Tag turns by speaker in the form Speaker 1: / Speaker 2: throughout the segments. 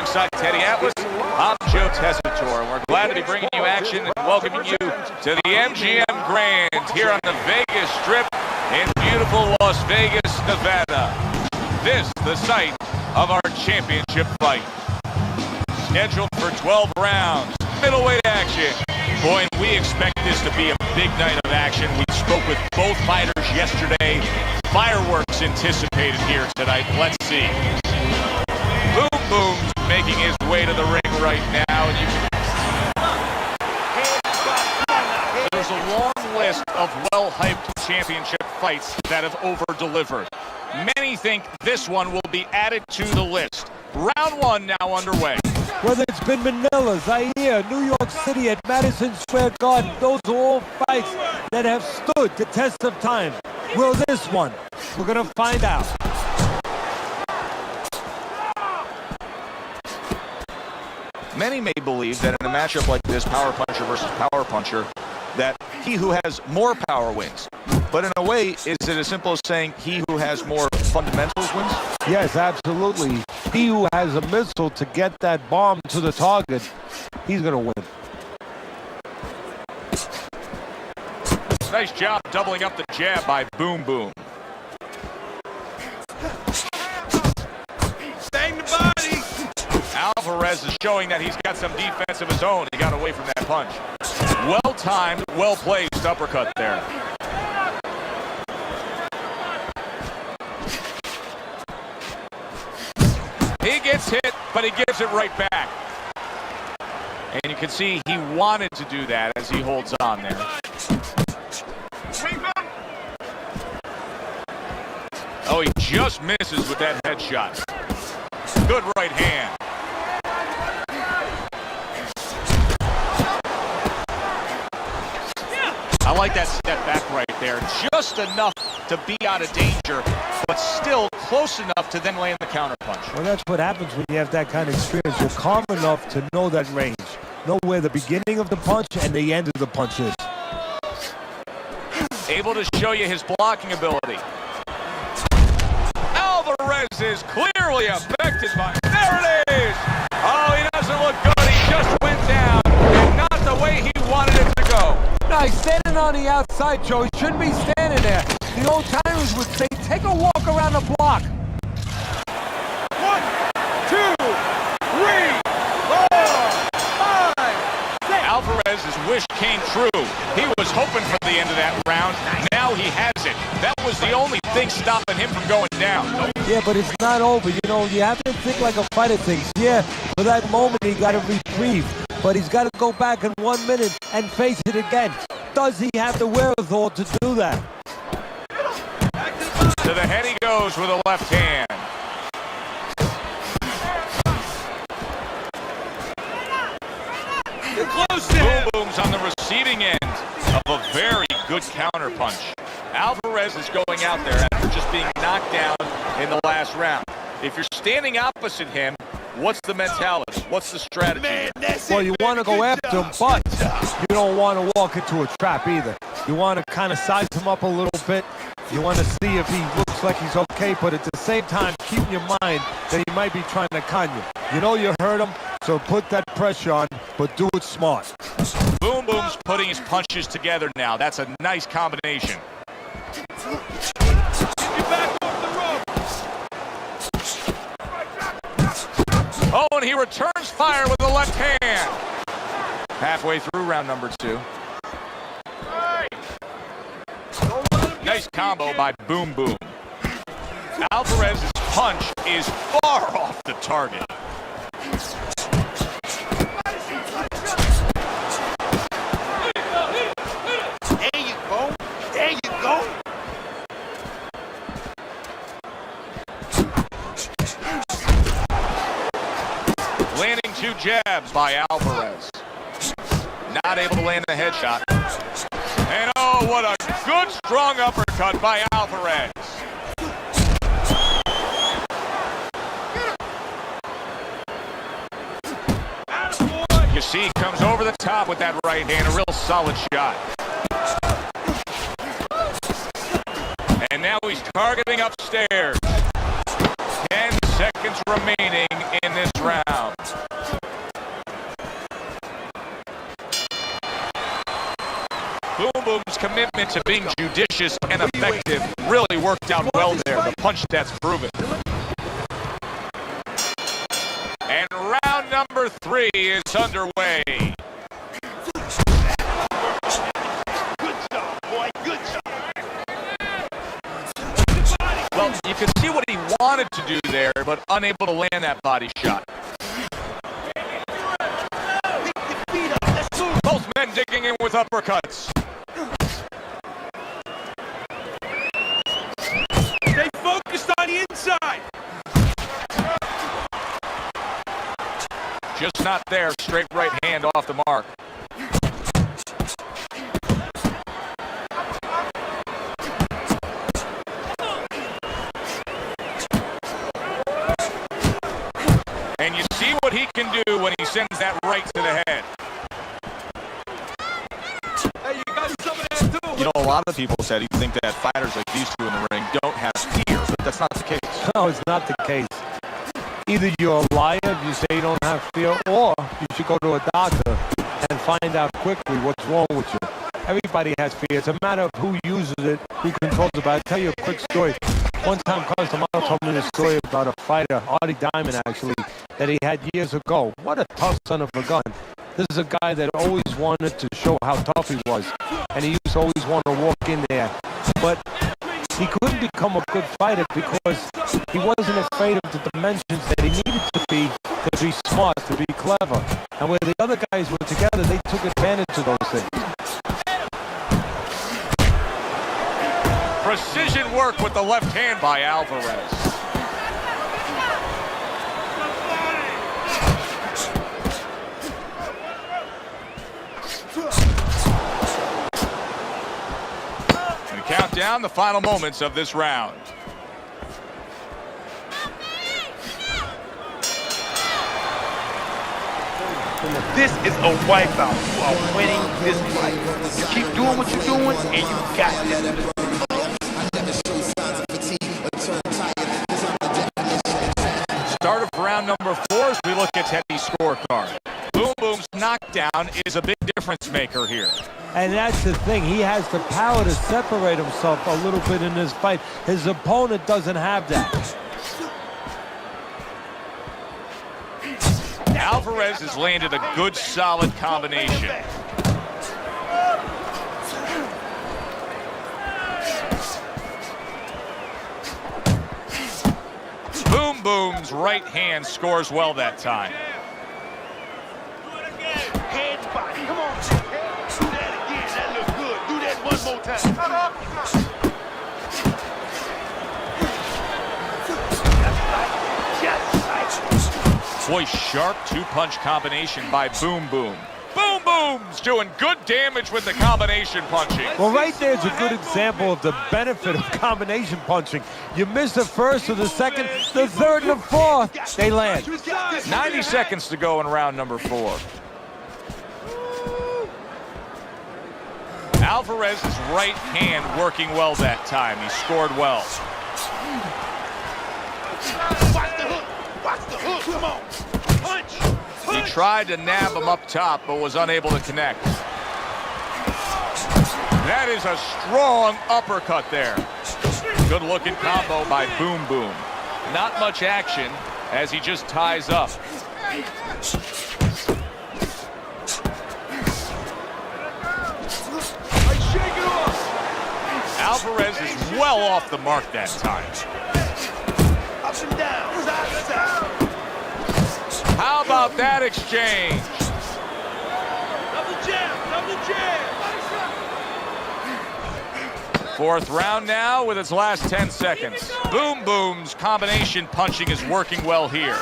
Speaker 1: Alongside Teddy Atlas, I'm Joe Tessitore, and we're glad to be bringing you action and welcoming you to the MGM Grand here on the Vegas Strip in beautiful Las Vegas, Nevada. This, the site of our championship fight. Scheduled for 12 rounds, middleweight action. Boy, we expect this to be a big night of action. We spoke with both fighters yesterday. Fireworks anticipated here tonight. Let's see. Boom Boom's making his way to the ring right now. And there's a long list of well-hyped championship fights that have over-delivered. Many think this one will be added to the list. Round one now underway.
Speaker 2: Whether it's been Manila, Zaire, New York City at Madison Square Garden, those are all fights that have stood the test of time. Will this one? We're going to find out.
Speaker 1: Many may believe that in a matchup like this, power puncher versus power puncher, that he who has more power wins. But in a way, is it as simple as saying he who has more fundamentals wins?
Speaker 2: Yes, absolutely. He who has a missile to get that bomb to the target, he's going to win.
Speaker 1: Nice job doubling up the jab by Boom Boom.
Speaker 3: Bang the body!
Speaker 1: Alvarez is showing that he's got some defense of his own. He got away from that punch. Well-timed, well-placed uppercut there. He gets hit, but he gives it right back. And you can see he wanted to do that as he holds on there. Oh, he just misses with that headshot. Good right hand. I like that step back right there. Just enough to be out of danger, but still close enough to then land the counterpunch.
Speaker 2: Well, that's what happens when you have that kind of experience. You're calm enough to know that range. Know where the beginning of the punch and the end of the punch is.
Speaker 1: Able to show you his blocking ability. Alvarez is clearly affected by... There it is! Oh, he doesn't look good. He just went down, and not the way he wanted it to go.
Speaker 2: No, he's standing on the outside, Joe. He shouldn't be standing there. The old timers would say, take a walk around the block. 1, 2, 3, 4, 5, 6.
Speaker 1: Alvarez's wish came true. He was hoping for the end of that round. Now he has it. That was the only thing stopping him from going down.
Speaker 2: Yeah, but it's not over. You know, you have to think like a fighter thinks. Yeah, for that moment, he got a reprieve. But he's got to go back in 1 minute and face it again. Does he have the wherewithal to do that?
Speaker 1: To the head he goes with a left hand.
Speaker 3: You're close to him.
Speaker 1: Boom Boom's on the receiving end of a very good counter punch. Alvarez is going out there after just being knocked down in the last round. If you're standing opposite him, what's the mentality? What's the strategy?
Speaker 3: Man,
Speaker 2: Well, you want to go after him, but you don't want to walk into a trap either. You want to kind of size him up a little bit. You want to see if he looks like he's okay, but at the same time, keep in your mind that he might be trying to con you. You know you hurt him, so put that pressure on, but do it smart.
Speaker 1: Boom Boom's putting his punches together now. That's a nice combination.
Speaker 3: Get back off the rope.
Speaker 1: Oh, and he returns fire with the left hand. Halfway through round number 2. Nice combo by Boom Boom. Alvarez's punch is far off the target.
Speaker 3: There you go. There you go.
Speaker 1: Landing 2 jabs by Alvarez. Not able to land the headshot. And oh, what a good strong uppercut by Alvarez. You see, he comes over the top with that right hand, a real solid shot. And now he's targeting upstairs. 10 seconds remaining in this round. Boom Boom's commitment to being judicious and effective really worked out well there. The punch that's proven. And round number 3 is underway.
Speaker 3: Good job, boy. Good job.
Speaker 1: Well, you can see what he wanted to do there, but unable to land that body shot. Both men digging in with uppercuts.
Speaker 3: Stay focused on the inside.
Speaker 1: Just not there. Straight right hand off the mark. And you see what he can do when he sends that right to the head.
Speaker 3: Hey, you got some of that too.
Speaker 1: You know, a lot of people said he think that fighters like these two in the ring don't have fear, but that's not the case.
Speaker 2: No, it's not the case. Either you're a liar if you say you don't have fear, or you should go to a doctor and find out quickly what's wrong with you. Everybody has fear. It's a matter of who uses it, who controls it. But I'll tell you a quick story. One time, Costamano told me this story about a fighter, Artie Diamond actually, that he had years ago. What a tough son of a gun. This is a guy that always wanted to show how tough he was. And he used to always want to walk in there. But he couldn't become a good fighter because he wasn't afraid of the dimensions that he needed to be smart, to be clever. And where the other guys were together, they took advantage of those things.
Speaker 1: Precision work with the left hand by Alvarez. And count down the final moments of this round.
Speaker 3: This is a wipeout. You are winning this fight. You keep doing what you're doing, and you got this.
Speaker 1: Start of round number 4 as we look at Teddy's scorecard. Boom Boom's knockdown is a big difference maker here.
Speaker 2: And that's the thing. He has the power to separate himself a little bit in this fight. His opponent doesn't have that.
Speaker 1: Alvarez has landed a good, solid combination. Boom Boom's right hand scores well that time.
Speaker 3: Head body. Come on, do that again. That looks good. Do that one more time.
Speaker 1: Boy, sharp two-punch combination by Boom Boom. Boom Boom's doing good damage with the combination punching.
Speaker 2: Well, right there's a good example of the benefit of combination punching. You miss the first or the second, the third and the fourth, they land.
Speaker 1: 90 seconds to go in round number 4. Alvarez's right hand working well that time. He scored well.
Speaker 3: Watch the hook. Watch the hook. Come on. Punch.
Speaker 1: He tried to nab him up top, but was unable to connect. That is a strong uppercut there. Good looking combo by Boom Boom. Not much action as he just ties up. Alvarez is well off the mark that time.
Speaker 3: Up and down, side to side.
Speaker 1: How about that exchange?
Speaker 3: Double jab, double jab.
Speaker 1: 4th round now with its last 10 seconds. Boom Boom's combination punching is working well here.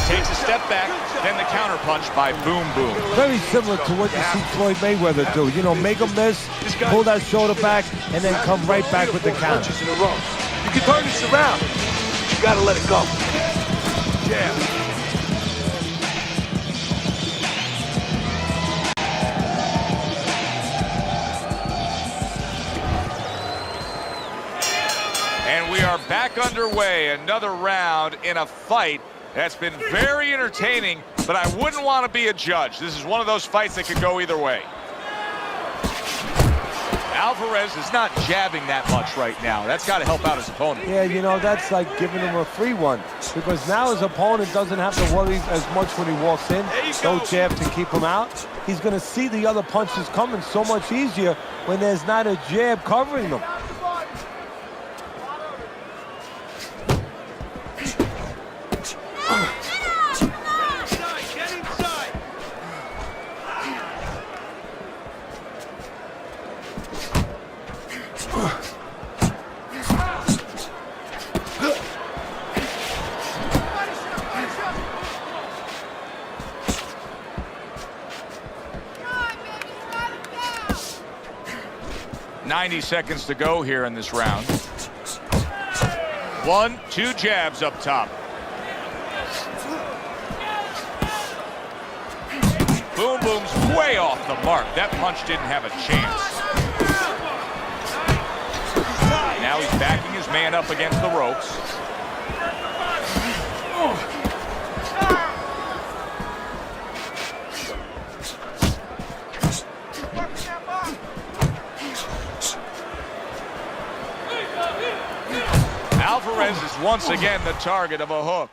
Speaker 1: Takes a step back, then the counter punch by Boom Boom.
Speaker 2: Very similar to what you see Floyd Mayweather do. You know, make a miss, pull that shoulder back, and then come right back with the counter.
Speaker 3: In a row. You can turn this around, but you gotta let it go. Yeah.
Speaker 1: And we are back underway. Another round in a fight that's been very entertaining, but I wouldn't want to be a judge. This is one of those fights that could go either way. Alvarez is not jabbing that much right now. That's got to help out his opponent.
Speaker 2: Yeah, you know, that's like giving him a free one because now his opponent doesn't have to worry as much when he walks in. No jab to keep him out. He's going to see the other punches coming so much easier when there's not a jab covering them.
Speaker 1: .90 seconds to go here in this round. 1, 2 jabs up top. Boom Boom's way off the mark. That punch didn't have a chance. Now he's backing his man up against the ropes. Alvarez is once again the target of a hook.